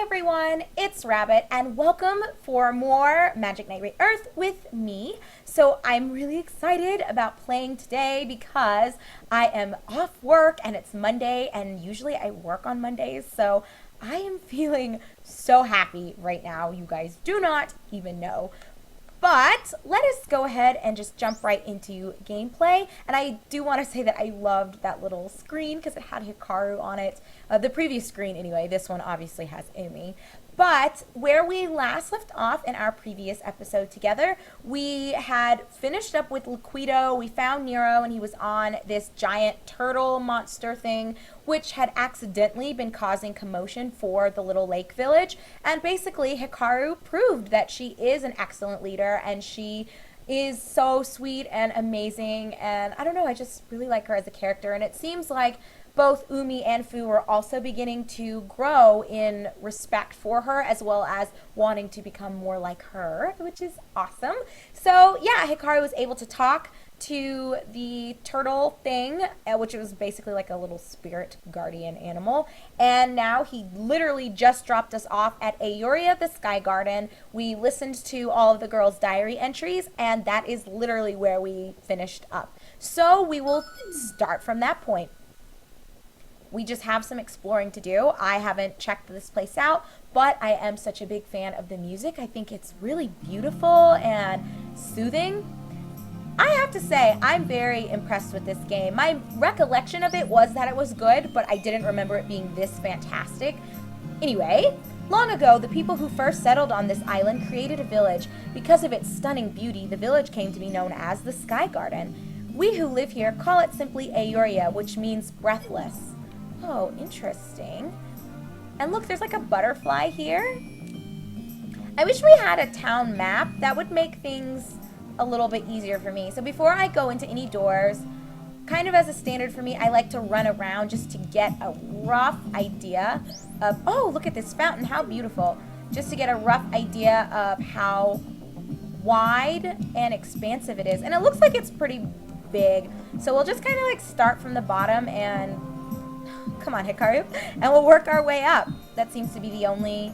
everyone, it's Rabbit and welcome for more Magic Knight Rayearth with me. So I'm really excited about playing today because I am off work and it's Monday and usually I work on Mondays, so I am feeling so happy right now. You guys do not even know. But let us go ahead and just jump right into gameplay. And I do want to say that I loved that little screen because it had Hikaru on it. The previous screen anyway. This one obviously has Umi. But where we last left off in our previous episode together, we had finished up with Liquido. We found Nero and he was on this giant turtle monster thing, which had accidentally been causing commotion for the little lake village. And basically Hikaru proved that she is an excellent leader and she is so sweet and amazing. And I don't know, I just really like her as a character. And it seems like both Umi and Fu are also beginning to grow in respect for her as well as wanting to become more like her, which is awesome. So yeah, Hikaru was able to talk to the turtle thing, which was basically like a little spirit guardian animal. And now he literally just dropped us off at Aeuria, the Sky Garden. We listened to all of the girls' diary entries, and that is literally where we finished up. So we will start from that point. We just have some exploring to do. I haven't checked this place out, but I am such a big fan of the music. I think it's really beautiful and soothing. I have to say, I'm very impressed with this game. My recollection of it was that it was good, but I didn't remember it being this fantastic. Anyway, long ago, the people who first settled on this island created a village. Because of its stunning beauty, the village came to be known as the Sky Garden. We who live here call it simply Aeuria, which means breathless. Oh, interesting. And look, there's like a butterfly here. I wish we had a town map. That would make things a little bit easier for me. So before I go into any doors, kind of as a standard for me, I like to run around just to get a rough idea of, oh, look at this fountain, how beautiful. Just to get a rough idea of how wide and expansive it is. And it looks like it's pretty big. So we'll just kind of like start from the bottom and come on, Hikaru, and we'll work our way up. That seems to be the only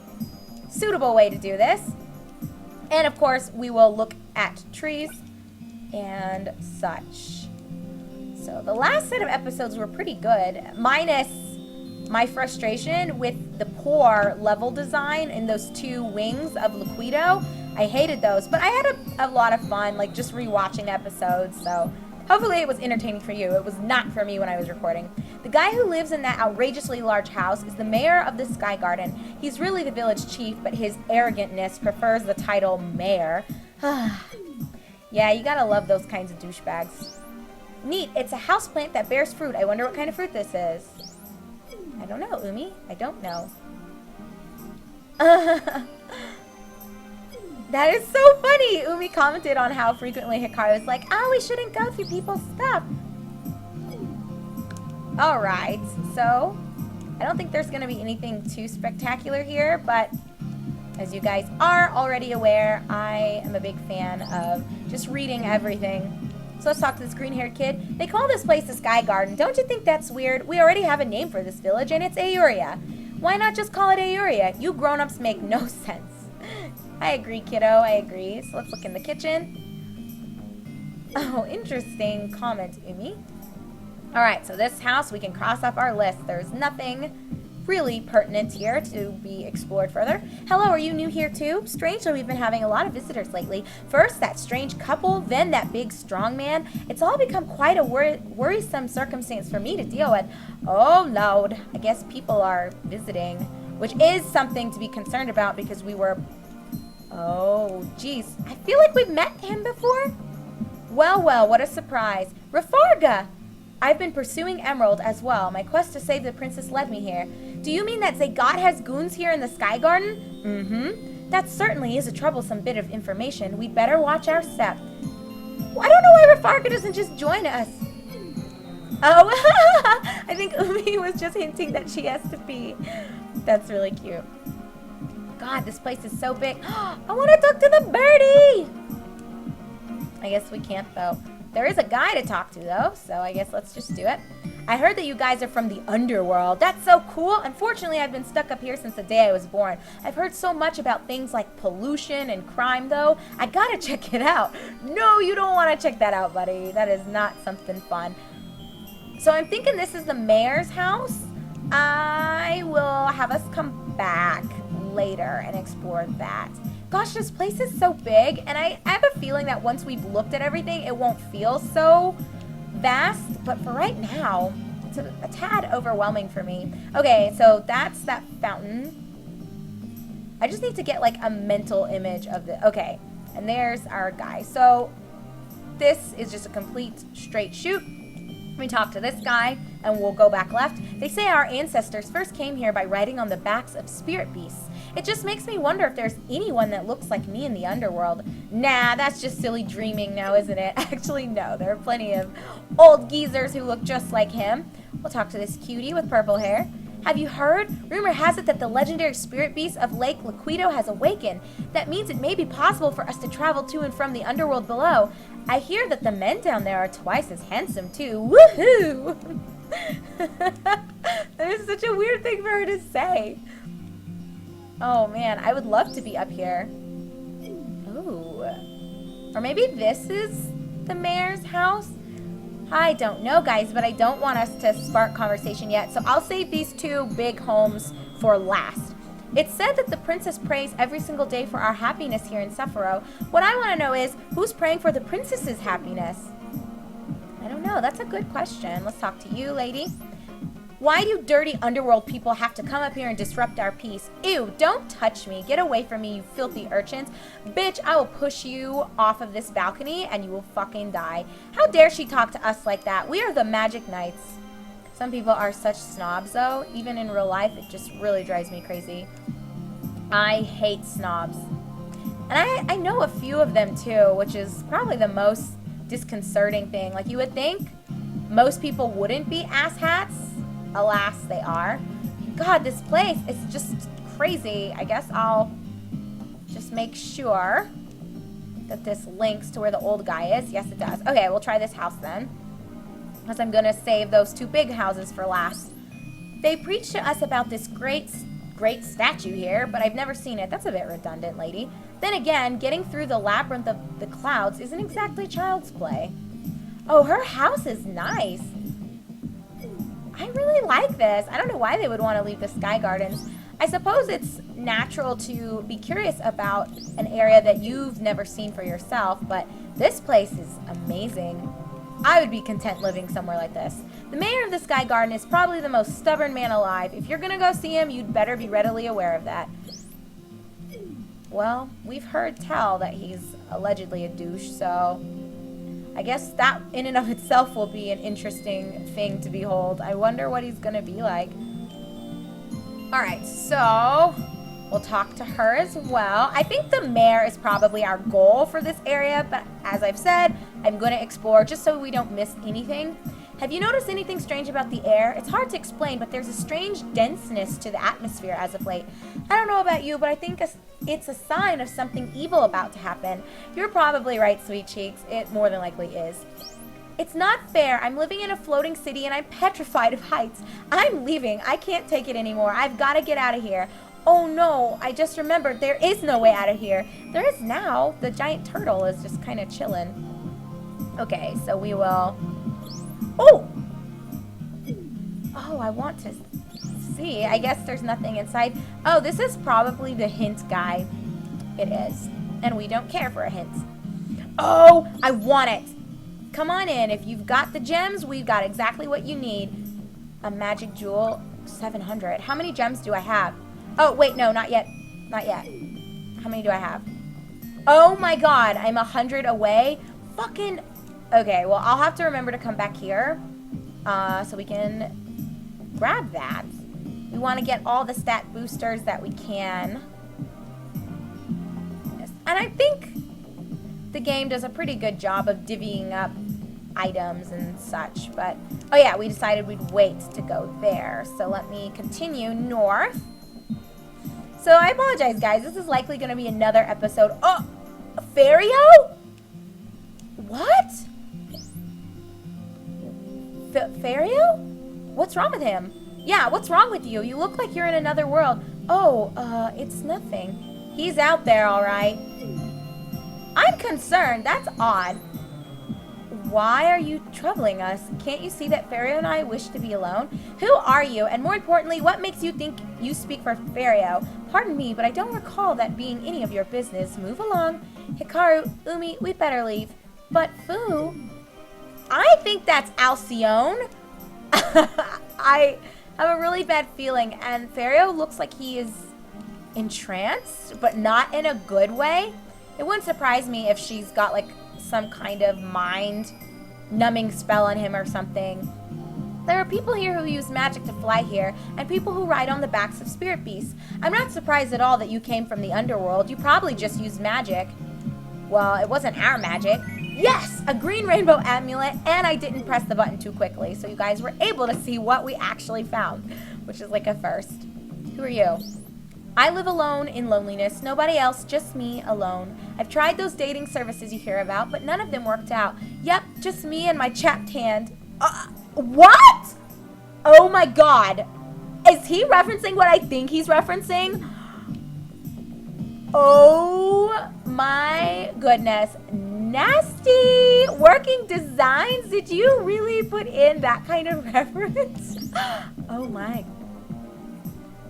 suitable way to do this. And of course, we will look at trees and such. So the last set of episodes were pretty good, minus my frustration with the poor level design in those two wings of Liquido. I hated those, but I had a lot of fun, like just rewatching episodes, so hopefully it was entertaining for you. It was not for me when I was recording. The guy who lives in that outrageously large house is the mayor of the Sky Garden. He's really the village chief, but his arrogantness prefers the title mayor. Yeah, you gotta love those kinds of douchebags. Neat, it's a houseplant that bears fruit. I wonder what kind of fruit this is. I don't know, Umi. I don't know. That is so funny! Umi commented on how frequently Hikaru is like, oh, we shouldn't go through people's stuff. Alright, so I don't think there's going to be anything too spectacular here, but as you guys are already aware, I am a big fan of just reading everything. So let's talk to this green-haired kid. They call this place the Sky Garden. Don't you think that's weird? We already have a name for this village, and it's Aeuria. Why not just call it Aeuria? You grown-ups make no sense. I agree, kiddo. I agree. So let's look in the kitchen. Oh, interesting comment, Umi. Alright, so this house we can cross off our list. There's nothing really pertinent here to be explored further. Hello, are you new here too? Strangely, we've been having a lot of visitors lately. First, that strange couple, then that big strong man. It's all become quite a worrisome circumstance for me to deal with. Oh, Lord. I guess people are visiting, which is something to be concerned about because we were... Oh, geez. I feel like we've met him before. Well, well, what a surprise. Rafarga! I've been pursuing Emerald as well. My quest to save the princess led me here. Do you mean that Zagat has goons here in the Sky Garden? Mm-hmm. That certainly is a troublesome bit of information. We'd better watch our step. Well, I don't know why Rafarga doesn't just join us. Oh, I think Umi was just hinting that she has to pee. That's really cute. God, this place is so big. I want to talk to the birdie! I guess we can't, though. There is a guy to talk to, though, so I guess let's just do it. I heard that you guys are from the underworld. That's so cool. Unfortunately, I've been stuck up here since the day I was born. I've heard so much about things like pollution and crime, though. I gotta check it out. No, you don't want to check that out, buddy. That is not something fun. So I'm thinking this is the mayor's house. I will have us come back later and explore that. Gosh, this place is so big, and I have a feeling that once we've looked at everything, it won't feel so vast, but for right now, it's a tad overwhelming for me. Okay, so that's that fountain. I just need to get like a mental image of the, okay, and there's our guy. So this is just a complete straight shoot. We talk to this guy, and we'll go back left. They say our ancestors first came here by riding on the backs of spirit beasts. It just makes me wonder if there's anyone that looks like me in the underworld. Nah, that's just silly dreaming now, isn't it? Actually, no. There are plenty of old geezers who look just like him. We'll talk to this cutie with purple hair. Have you heard? Rumor has it that the legendary spirit beast of Lake Liquido has awakened. That means it may be possible for us to travel to and from the underworld below. I hear that the men down there are twice as handsome, too. Woohoo! That is such a weird thing for her to say. Oh, man. I would love to be up here. Ooh. Or maybe this is the mayor's house? I don't know, guys, but I don't want us to spark conversation yet, so I'll save these two big homes for last. It's said that the princess prays every single day for our happiness here in Sephiroth. What I want to know is, who's praying for the princess's happiness? I don't know. That's a good question. Let's talk to you, lady. Why do dirty underworld people have to come up here and disrupt our peace? Ew, don't touch me. Get away from me, you filthy urchins. Bitch, I will push you off of this balcony and you will fucking die. How dare she talk to us like that? We are the Magic Knights. Some people are such snobs, though. Even in real life, it just really drives me crazy. I hate snobs. And I know a few of them, too, which is probably the most disconcerting thing. Like, you would think most people wouldn't be asshats. Alas, they are. God, this place is just crazy. I guess I'll just make sure that this links to where the old guy is. Yes, it does. Okay, we'll try this house then, because I'm going to save those two big houses for last. They preach to us about this great statue here, but I've never seen it. That's a bit redundant, lady. Then again, getting through the labyrinth of the clouds isn't exactly child's play. Oh, her house is nice. I really like this. I don't know why they would want to leave the Sky Gardens. I suppose it's natural to be curious about an area that you've never seen for yourself, but this place is amazing. I would be content living somewhere like this. The mayor of the Sky Garden is probably the most stubborn man alive. If you're gonna go see him, you'd better be readily aware of that. Well, we've heard tell that he's allegedly a douche, so I guess that in and of itself will be an interesting thing to behold. I wonder what he's gonna be like. Alright, so we'll talk to her as well. I think the mayor is probably our goal for this area, but as I've said, I'm gonna explore just so we don't miss anything. Have you noticed anything strange about the air? It's hard to explain, but there's a strange denseness to the atmosphere as of late. I don't know about you, but I think it's a sign of something evil about to happen. You're probably right, sweet cheeks. It more than likely is. It's not fair. I'm living in a floating city and I'm petrified of heights. I'm leaving. I can't take it anymore. I've got to get out of here. Oh no, I just remembered there is no way out of here. There is now. The giant turtle is just kind of chilling. Okay, so we will... Oh! Oh, I want to see. I guess there's nothing inside. Oh, this is probably the hint guy. It is. And we don't care for a hint. Oh, I want it. Come on in. If you've got the gems, we've got exactly what you need. A magic jewel, 700. How many gems do I have? Oh, wait, no, not yet. Not yet. How many do I have? Oh my god, I'm 100 away. Fucking... Okay, well, I'll have to remember to come back here so we can grab that. We want to get all the stat boosters that we can. And I think the game does a pretty good job of divvying up items and such. But, oh yeah, we decided we'd wait to go there. So let me continue north. So I apologize, guys. This is likely going to be another episode. Oh, Fario? What? Fario? what's wrong with him? Yeah, what's wrong with you? You look like you're in another world. Oh, it's nothing. He's out there, all right. I'm concerned. That's odd. Why are you troubling us? Can't you see that Fario and I wish to be alone? Who are you? And more importantly, what makes you think you speak for Fario? Pardon me, but I don't recall that being any of your business. Move along. Hikaru, Umi, we'd better leave. But Fu, I think that's Alcyone. I have a really bad feeling, and Fario looks like he is entranced, but not in a good way. It wouldn't surprise me if she's got like some kind of mind-numbing spell on him or something. There are people here who use magic to fly here, and people who ride on the backs of spirit beasts. I'm not surprised at all that you came from the underworld. You probably just used magic. Well, it wasn't our magic. Yes, a green rainbow amulet, and I didn't press the button too quickly, so you guys were able to see what we actually found, which is like a first. Who are you? I live alone in loneliness. Nobody else, just me alone. I've tried those dating services you hear about, but none of them worked out. Yep, just me and my chapped hand. What? Oh my god. Is he referencing what I think he's referencing? Oh my goodness. Nasty working designs. Did you really put in that kind of reference? Oh my.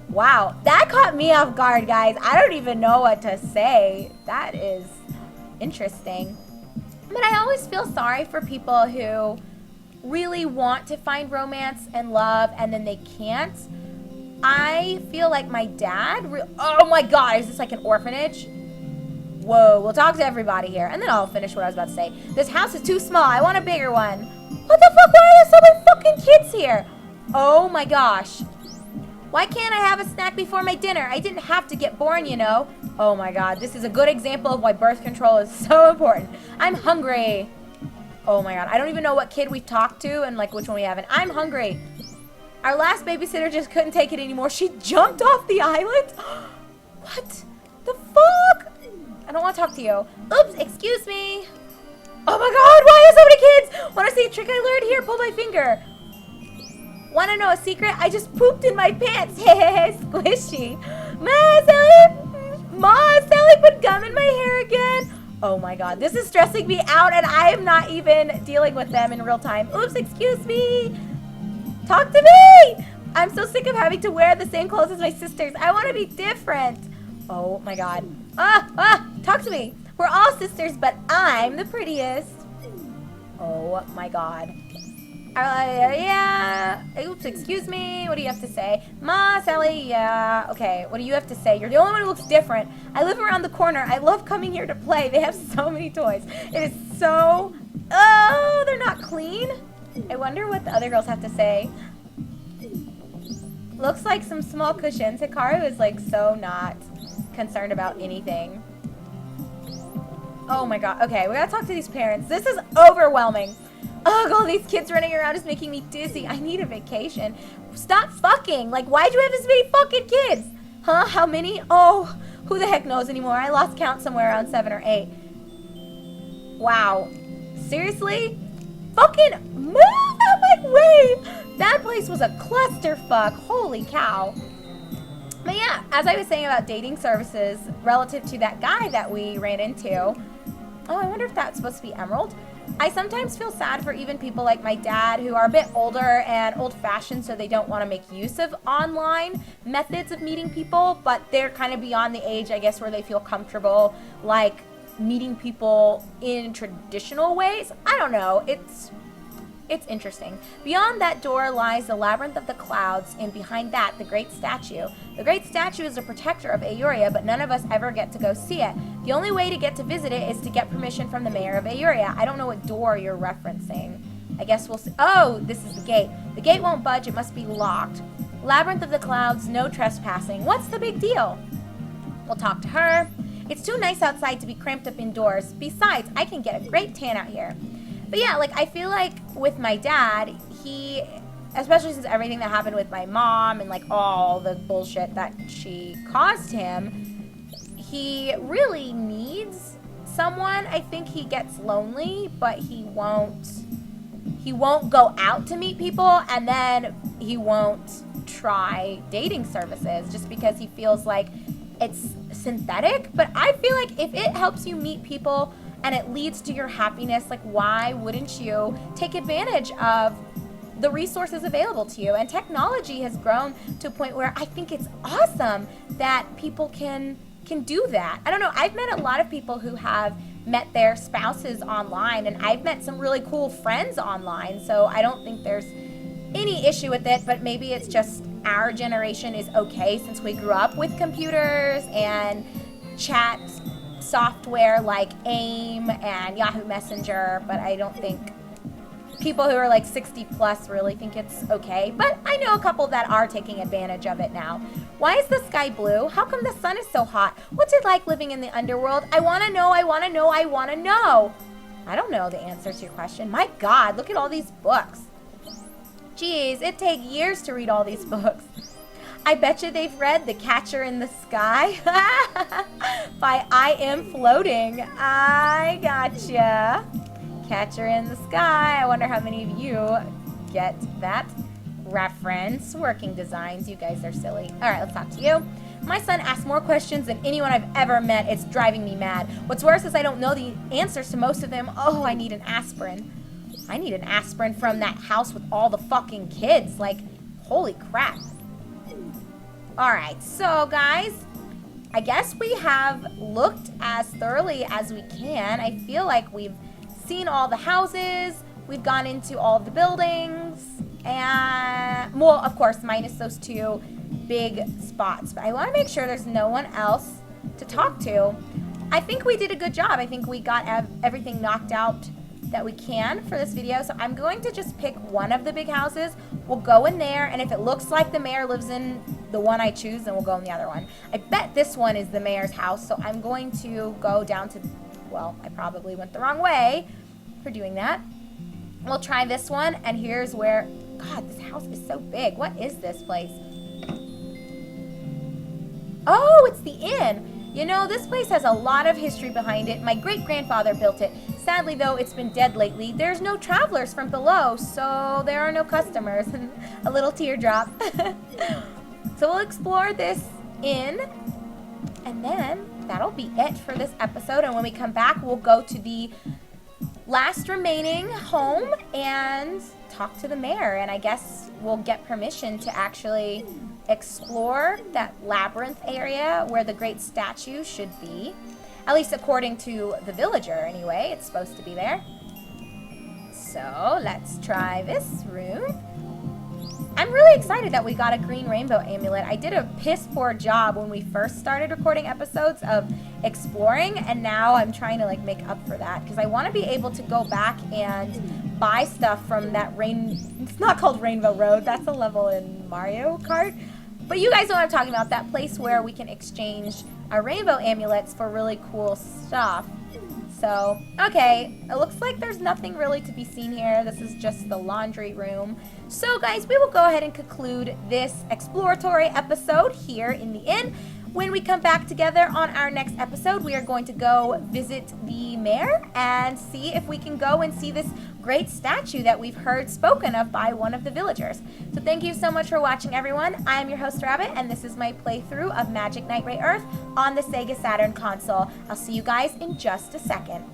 Wow, that caught me off guard, guys. I don't even know what to say. That is interesting. But I always feel sorry for people who really want to find romance and love and then they can't. I feel like my dad, oh my god, is this like an orphanage? Whoa, we'll talk to everybody here, and then I'll finish what I was about to say. This house is too small. I want a bigger one. What the fuck? Why are there so many fucking kids here? Oh my gosh. Why can't I have a snack before my dinner? I didn't have to get born, you know. Oh my god, this is a good example of why birth control is so important. I'm hungry. Oh my god, I don't even know what kid we talked to and like which one we haven't. I'm hungry. Our last babysitter just couldn't take it anymore. She jumped off the island. What the fuck? I don't want to talk to you. Oops, excuse me. Oh my god, why are so many kids? Want to see a trick I learned? Here, pull my finger. Want to know a secret? I just pooped in my pants. Hey, squishy. Sally put gum in my hair again. Oh my god, this is stressing me out and I am not even dealing with them in real time. Oops, excuse me. Talk to me. I'm so sick of having to wear the same clothes as my sisters. I want to be different. Oh my god. Talk to me. We're all sisters, but I'm the prettiest. Oh my god. Yeah. Oops, excuse me. What do you have to say? Sally, yeah. Okay, what do you have to say? You're the only one who looks different. I live around the corner. I love coming here to play. They have so many toys. It is so... Oh, they're not clean? I wonder what the other girls have to say. Looks like some small cushions. Hikaru is like so not concerned about anything. Oh my god. Okay, we gotta talk to these parents. This is overwhelming. Ugh, all these kids running around is making me dizzy. I need a vacation. Stop fucking. Like, why'd you have this many fucking kids? Huh? How many? Oh, who the heck knows anymore? I lost count somewhere around 7 or 8. Wow. Seriously? Fucking move out my way. That place was a clusterfuck. Holy cow. But yeah, as I was saying about dating services relative to that guy that we ran into. Oh, I wonder if that's supposed to be Emerald. I sometimes feel sad for even people like my dad who are a bit older and old-fashioned, so they don't want to make use of online methods of meeting people, but they're kind of beyond the age, I guess, where they feel comfortable, like, meeting people in traditional ways. I don't know. It's interesting. Beyond that door lies the Labyrinth of the Clouds, and behind that, the Great Statue. The Great Statue is a protector of Aeuria, but none of us ever get to go see it. The only way to get to visit it is to get permission from the mayor of Aeuria. I don't know what door you're referencing. I guess we'll see. Oh, this is the gate. The gate won't budge. It must be locked. Labyrinth of the Clouds, no trespassing. What's the big deal? We'll talk to her. It's too nice outside to be cramped up indoors. Besides, I can get a great tan out here. But yeah, like, I feel like with my dad, he, especially since everything that happened with my mom and, like, all the bullshit that she caused him, he really needs someone. I think he gets lonely, but he won't he won't go out to meet people, and then he won't try dating services just because he feels like it's synthetic. But I feel like if it helps you meet people and it leads to your happiness, like, why wouldn't you take advantage of the resources available to you? And technology has grown to a point where I think it's awesome that people can do that. I don't know, I've met a lot of people who have met their spouses online, and I've met some really cool friends online, so I don't think there's any issue with it. But maybe it's just our generation is okay since we grew up with computers and chat software like AIM and Yahoo Messenger, but I don't think people who are like 60 plus really think it's okay. But I know a couple that are taking advantage of it now. Why is the sky blue? How come the sun is so hot? What's it like living in the underworld? I want to know, I want to know, I want to know. I don't know the answer to your question. My God, look at all these books. Jeez, it takes years to read all these books. I bet you they've read The Catcher in the Sky by I Am Floating. I gotcha. Catcher in the Sky. I wonder how many of you get that reference. Working designs, you guys are silly. All right, let's talk to you. My son asks more questions than anyone I've ever met. It's driving me mad. What's worse is I don't know the answers to most of them. Oh, I need an aspirin. I need an aspirin from that house with all the fucking kids. Like, holy crap. All right, so guys, I guess we have looked as thoroughly as we can. I feel like we've seen all the houses, we've gone into all the buildings, and, well, of course, minus those two big spots. But I want to make sure there's no one else to talk to. I think we did a good job. I think we got everything knocked out that we can for this video. So I'm going to just pick one of the big houses. We'll go in there, and if it looks like the mayor lives in the one I choose, then we'll go in the other one. I bet this one is the mayor's house, so I'm going to go down to, well, I probably went the wrong way for doing that. We'll try this one, and here's where, God, this house is so big. What is this place? Oh, it's the inn. You know, this place has a lot of history behind it. My great-grandfather built it. Sadly, though, it's been dead lately. There's no travelers from below, so there are no customers. A little teardrop. So we'll explore this inn, and then that'll be it for this episode. And when we come back, we'll go to the last remaining home and talk to the mayor. And I guess we'll get permission to actually explore that labyrinth area where the great statue should be. At least according to the villager, anyway. It's supposed to be there. So let's try this room. I'm really excited that we got a green rainbow amulet. I did a piss poor job when we first started recording episodes of exploring, and now I'm trying to like make up for that because I want to be able to go back and buy stuff from that it's not called Rainbow Road. That's a level in Mario Kart. But you guys know what I'm talking about, that place where we can exchange our rainbow amulets for really cool stuff. So, okay, it looks like there's nothing really to be seen here. This is just the laundry room. So, guys, we will go ahead and conclude this exploratory episode here in the inn. When we come back together on our next episode, we are going to go visit the mayor and see if we can go and see this great statue that we've heard spoken of by one of the villagers. So thank you so much for watching, everyone. I am your host, Rabbit, and this is my playthrough of Magic Knight Rayearth on the Sega Saturn console. I'll see you guys in just a second.